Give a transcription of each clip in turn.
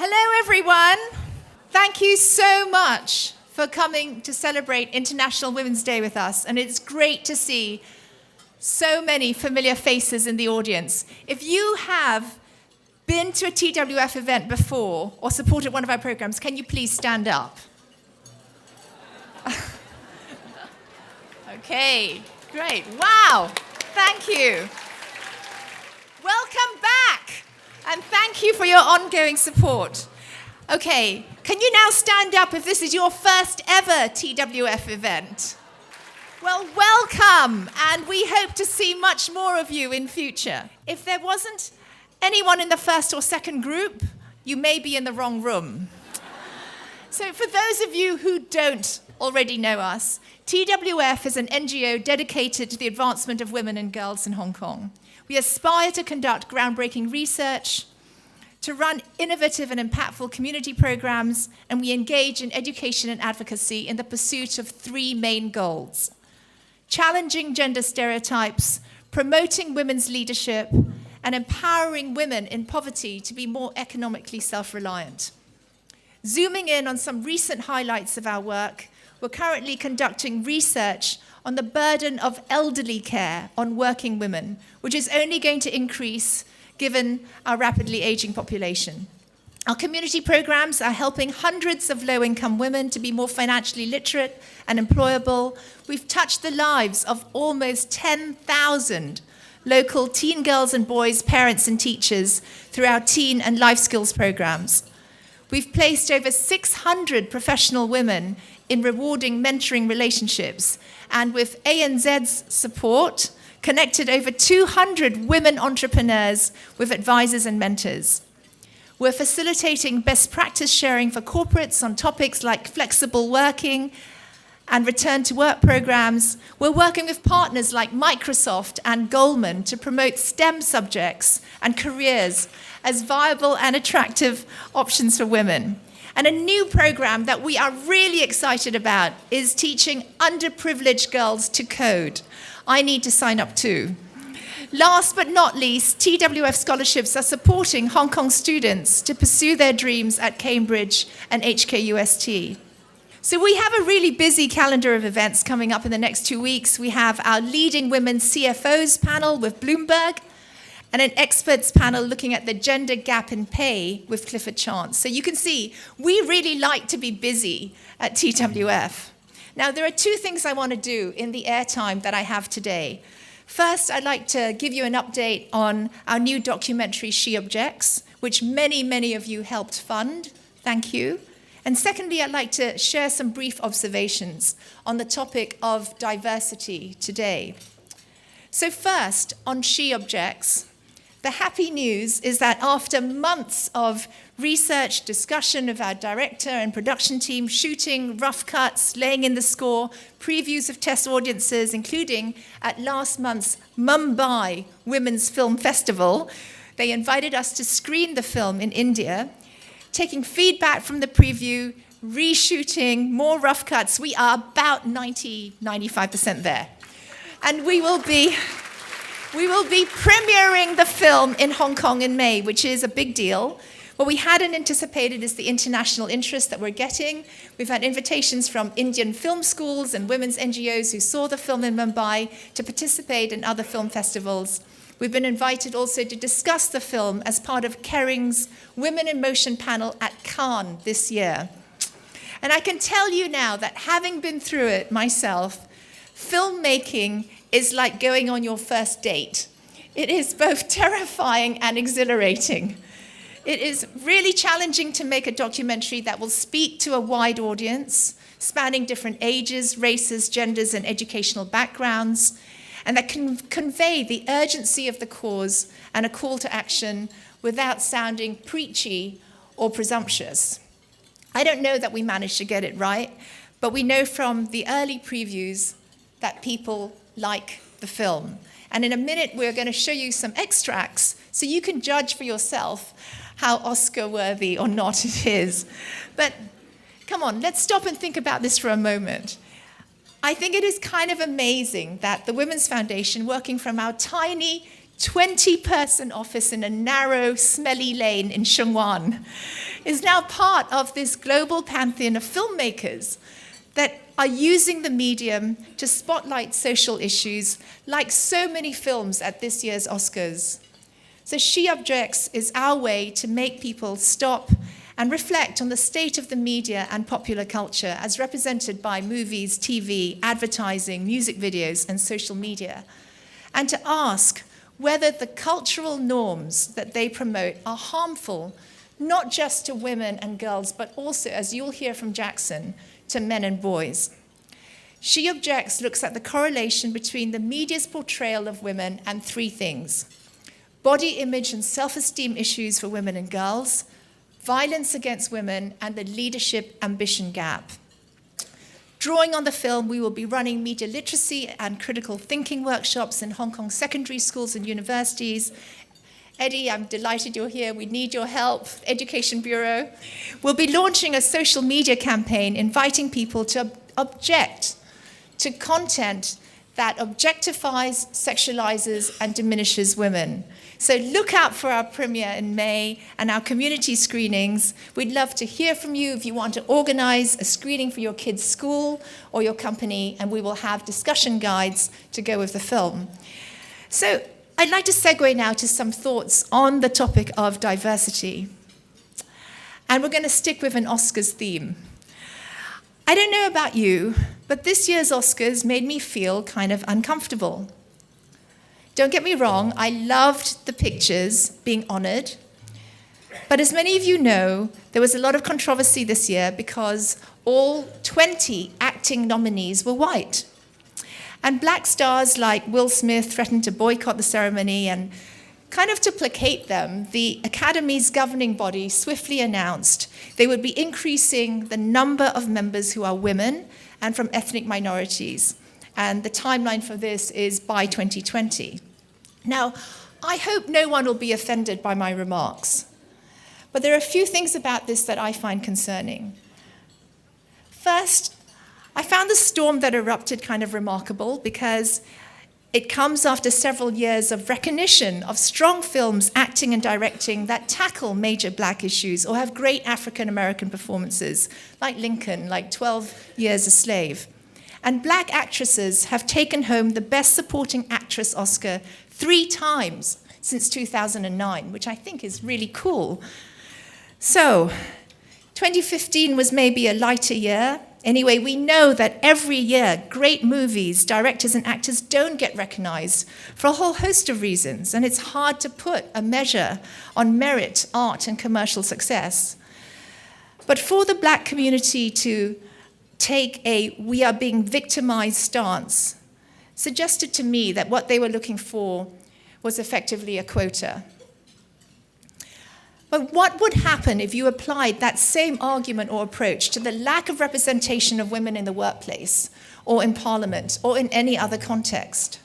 Hello, everyone. Thank you so much for coming to celebrate International Women's Day with us. And it's great to see so many familiar faces in the audience. If you have been to a TWF event before or supported one of our programs, can you please stand up? Okay, great. Wow, thank you. Welcome back, and thank you for your ongoing support. Okay, can you now stand up if this is your first ever TWF event? Well, welcome, and we hope to see much more of you in future. If there wasn't anyone in the first or second group, you may be in the wrong room. So for those of you who don't already know us, TWF is an NGO dedicated to the advancement of women and girls in Hong Kong. We aspire to conduct groundbreaking research, to run innovative and impactful community programs, and we engage in education and advocacy in the pursuit of three main goals: challenging gender stereotypes, promoting women's leadership, and empowering women in poverty to be more economically self-reliant. Zooming in on some recent highlights of our work, we're currently conducting research on the burden of elderly care on working women, which is only going to increase given our rapidly aging population. Our community programs are helping hundreds of low-income women to be more financially literate and employable. We've touched the lives of almost 10,000 local teen girls and boys, parents and teachers through our teen and life skills programs. We've placed over 600 professional women in rewarding mentoring relationships, and with ANZ's support, connected over 200 women entrepreneurs with advisors and mentors. We're facilitating best practice sharing for corporates on topics like flexible working and return to work programs. We're working with partners like Microsoft and Goldman to promote STEM subjects and careers as viable and attractive options for women. And a new program that we are really excited about is teaching underprivileged girls to code. I need to sign up too. Last but not least, TWF scholarships are supporting Hong Kong students to pursue their dreams at Cambridge and HKUST. So we have a really busy calendar of events coming up in the next 2 weeks. We have our Leading Women CFOs panel with Bloomberg, and an experts panel looking at the gender gap in pay with Clifford Chance. So you can see, we really like to be busy at TWF. Now, there are two things I want to do in the airtime that I have today. First, I'd like to give you an update on our new documentary, She Objects, which many of you helped fund. Thank you. And secondly, I'd like to share some brief observations on the topic of diversity today. So first, on She Objects, the happy news is that after months of research, discussion of our director and production team, shooting, rough cuts, laying in the score, previews of test audiences, including at last month's Mumbai Women's Film Festival, they invited us to screen the film in India, taking feedback from the preview, reshooting, more rough cuts. We are about 95% there. And we will be premiering the film in Hong Kong in May, which is a big deal. What we hadn't anticipated is the international interest that we're getting. We've had invitations from Indian film schools and women's NGOs who saw the film in Mumbai to participate in other film festivals. We've been invited also to discuss the film as part of Kering's Women in Motion panel at Cannes this year. And I can tell you now that having been through it myself, filmmaking is like going on your first date. It is both terrifying and exhilarating. It is really challenging to make a documentary that will speak to a wide audience, spanning different ages, races, genders, and educational backgrounds, and that can convey the urgency of the cause and a call to action without sounding preachy or presumptuous. I don't know that we managed to get it right, but we know from the early previews that people like the film. And in a minute, we're going to show you some extracts so you can judge for yourself how Oscar-worthy or not it is. But come on, let's stop and think about this for a moment. I think it is kind of amazing that the Women's Foundation, working from our tiny 20-person office in a narrow, smelly lane in Shenzhen, is now part of this global pantheon of filmmakers that are using the medium to spotlight social issues like so many films at this year's Oscars. So She Objects is our way to make people stop and reflect on the state of the media and popular culture as represented by movies, TV, advertising, music videos, and social media, and to ask whether the cultural norms that they promote are harmful, not just to women and girls, but also, as you'll hear from Jackson, to men and boys. She Objects looks at the correlation between the media's portrayal of women and three things: body image and self-esteem issues for women and girls, violence against women, and the leadership ambition gap. Drawing on the film, we will be running media literacy and critical thinking workshops in Hong Kong secondary schools and universities. Eddie, I'm delighted you're here. We need your help, Education Bureau. We'll be launching a social media campaign inviting people to object to content that objectifies, sexualizes, and diminishes women. So look out for our premiere in May and our community screenings. We'd love to hear from you if you want to organize a screening for your kid's school or your company, and we will have discussion guides to go with the film. So I'd like to segue now to some thoughts on the topic of diversity. And we're going to stick with an Oscars theme. I don't know about you, but this year's Oscars made me feel kind of uncomfortable. Don't get me wrong, I loved the pictures being honored. But as many of you know, there was a lot of controversy this year because all 20 acting nominees were white. And black stars like Will Smith threatened to boycott the ceremony, and kind of to placate them, the Academy's governing body swiftly announced they would be increasing the number of members who are women and from ethnic minorities. And the timeline for this is by 2020. Now, I hope no one will be offended by my remarks, but there are a few things about this that I find concerning. First, I found the storm that erupted kind of remarkable because it comes after several years of recognition of strong films acting and directing that tackle major black issues or have great African-American performances, like Lincoln, like 12 Years a Slave. And black actresses have taken home the Best Supporting Actress Oscar 3 times since 2009, which I think is really cool. So, 2015 was maybe a lighter year. Anyway, we know that every year great movies, directors and actors don't get recognized for a whole host of reasons, and it's hard to put a measure on merit, art, and commercial success. But for the black community to take a "we are being victimized" stance suggested to me that what they were looking for was effectively a quota. But what would happen if you applied that same argument or approach to the lack of representation of women in the workplace or in parliament or in any other context?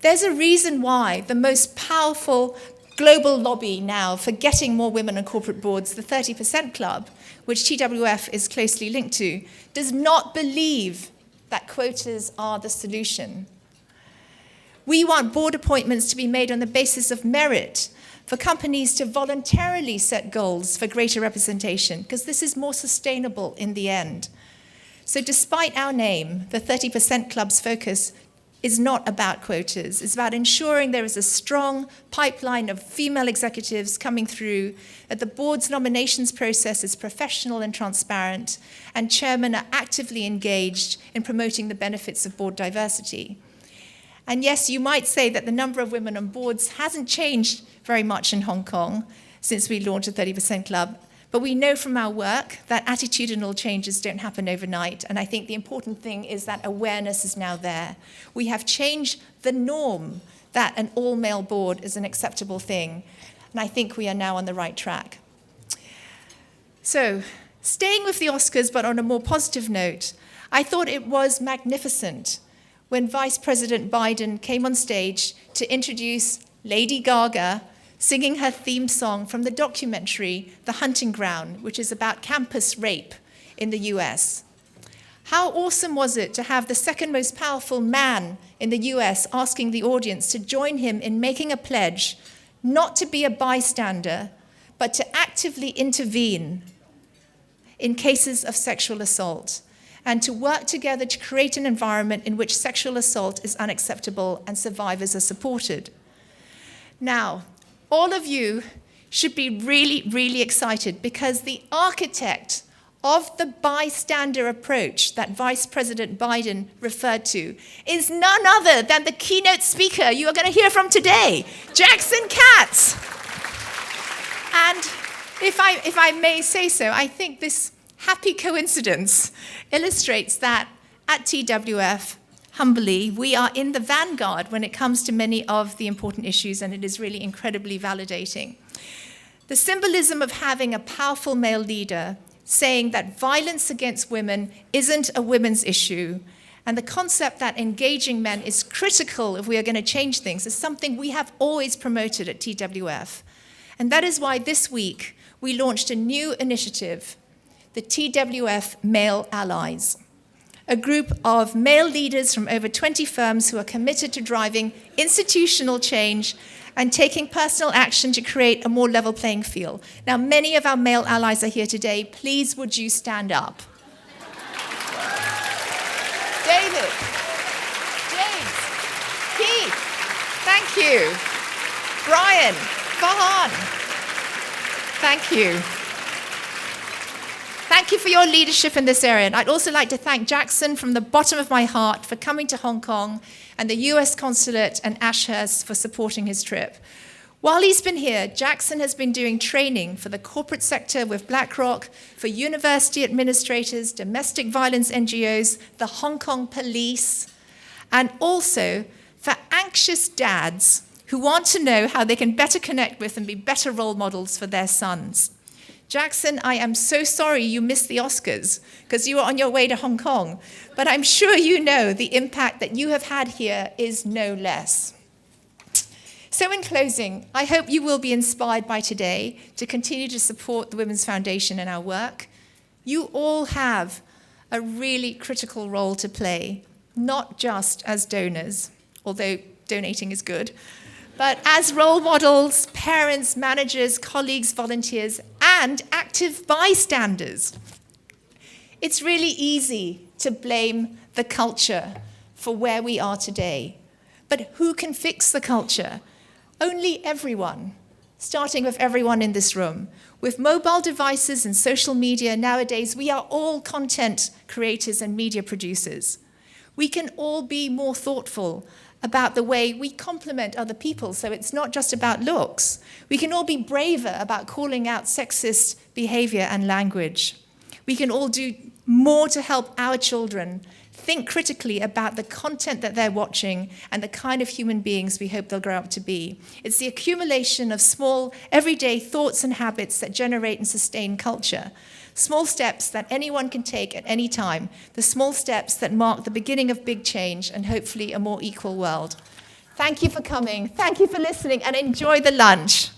There's a reason why the most powerful global lobby now for getting more women on corporate boards, the 30% Club, which TWF is closely linked to, does not believe that quotas are the solution. We want board appointments to be made on the basis of merit, for companies to voluntarily set goals for greater representation, because this is more sustainable in the end. So despite our name, the 30% Club's focus is not about quotas. It's about ensuring there is a strong pipeline of female executives coming through, that the board's nominations process is professional and transparent, and chairmen are actively engaged in promoting the benefits of board diversity. And yes, you might say that the number of women on boards hasn't changed very much in Hong Kong since we launched the 30% Club, but we know from our work that attitudinal changes don't happen overnight, and I think the important thing is that awareness is now there. We have changed the norm that an all-male board is an acceptable thing, and I think we are now on the right track. So, staying with the Oscars, but on a more positive note, I thought it was magnificent when Vice President Biden came on stage to introduce Lady Gaga singing her theme song from the documentary The Hunting Ground, which is about campus rape in the US. How awesome was it to have the second most powerful man in the US asking the audience to join him in making a pledge not to be a bystander, but to actively intervene in cases of sexual assault, and to work together to create an environment in which sexual assault is unacceptable and survivors are supported. Now, all of you should be really, really excited, because the architect of the bystander approach that Vice President Biden referred to is none other than the keynote speaker you are going to hear from today, Jackson Katz. And if I may say so, I think this happy coincidence illustrates that at TWF, humbly, we are in the vanguard when it comes to many of the important issues, and it is really incredibly validating. The symbolism of having a powerful male leader saying that violence against women isn't a women's issue, and the concept that engaging men is critical if we are going to change things, is something we have always promoted at TWF. And that is why this week we launched a new initiative, the TWF Male Allies, a group of male leaders from over 20 firms who are committed to driving institutional change and taking personal action to create a more level playing field. Now, many of our male allies are here today. Please, would you stand up? David, James, Keith, thank you. Brian, Farhan, thank you. Thank you for your leadership in this area. And I'd also like to thank Jackson from the bottom of my heart for coming to Hong Kong, and the US Consulate and Ashurst for supporting his trip. While he's been here, Jackson has been doing training for the corporate sector with BlackRock, for university administrators, domestic violence NGOs, the Hong Kong police, and also for anxious dads who want to know how they can better connect with and be better role models for their sons. Jackson, I am so sorry you missed the Oscars because you were on your way to Hong Kong, but I'm sure you know the impact that you have had here is no less. So in closing, I hope you will be inspired by today to continue to support the Women's Foundation in our work. You all have a really critical role to play, not just as donors, although donating is good, but as role models, parents, managers, colleagues, volunteers, and active bystanders. It's really easy to blame the culture for where we are today. But who can fix the culture? Only everyone, starting with everyone in this room. With mobile devices and social media nowadays, we are all content creators and media producers. We can all be more thoughtful about the way we compliment other people, so it's not just about looks. We can all be braver about calling out sexist behavior and language. We can all do more to help our children think critically about the content that they're watching and the kind of human beings we hope they'll grow up to be. It's the accumulation of small, everyday thoughts and habits that generate and sustain culture. Small steps that anyone can take at any time, the small steps that mark the beginning of big change and hopefully a more equal world. Thank you for coming, thank you for listening, and enjoy the lunch.